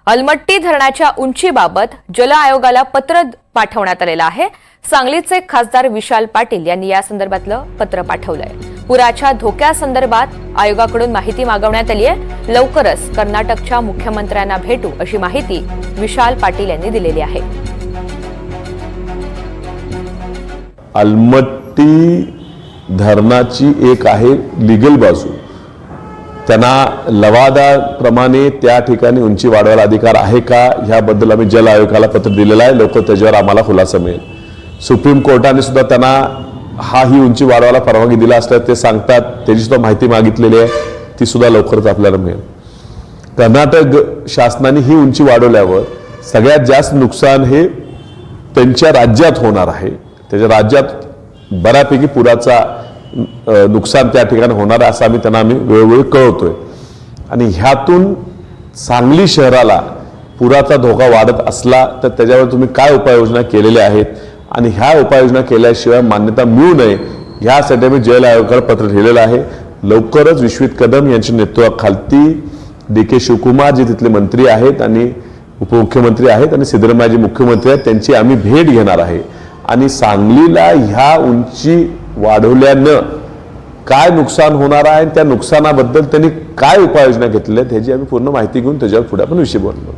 अलमट्टी धरणाच्या उंचीबाबत जल आयोगाला पत्र पाठवण्यात आलेलं आहे। सांगलीचे खासदार विशाल पाटील यांनी या संदर्भातलं पत्र पाठवलंय। पुराच्या धोक्यासंदर्भात आयोगाकडून माहिती मागवण्यात आली आहे। लवकरच कर्नाटकच्या मुख्यमंत्र्यांना भेटू अशी माहिती विशाल पाटील यांनी दिलेली आहे। अलमट्टी धरणाची एक आहे लीगल बाजू, त्यांना लवादाप्रमाणे त्या ठिकाणी उंची वाढवायला अधिकार आहे का ह्याबद्दल आम्ही जल आयोगाला पत्र दिलेलं आहे। लवकर त्याच्यावर आम्हाला खुलासा मिळेल। सुप्रीम कोर्टाने सुद्धा त्यांना ही उंची वाढवायला परवानगी दिला असल्याचं ते सांगतात, त्याची सुद्धा माहिती मागितलेली आहे, ती सुद्धा लवकरच आपल्याला मिळेल। कर्नाटक शासनाने ही उंची वाढवल्यावर सगळ्यात जास्त नुकसान हे त्यांच्या राज्यात होणार आहे। त्याच्या राज्यात बऱ्यापैकी पुराचा नुकसान त्या ठिकाणी होणार आहे असं आम्ही वेळोवेळी कळवतोय। आणि ह्यातून सांगली शहराला पुराचा धोका वाढत असला तर त्याच्यावर तुम्ही काय उपाययोजना केलेल्या आहेत आणि ह्या उपाययोजना केल्याशिवाय मान्यता मिळू नये ह्यासाठी मी जल आयोगाला पत्र लिहिलेलं आहे। लवकरच विश्वित कदम यांच्या नेतृत्वाखाली DK शिवकुमार जे तिथले मंत्री आहेत आणि उपमुख्यमंत्री आहेत आणि सिद्धरामय्याजी मुख्यमंत्री आहेत त्यांची आम्ही भेट घेणार आहे आणि सांगलीला ह्या उंची वाढवल्यानं काय नुकसान होणार आहे त्या नुकसानाबद्दल त्यांनी काय उपाययोजना घेतल्या ह्याची आम्ही पूर्ण माहिती घेऊन त्याच्यावर पुढे आपण विषय बोललो।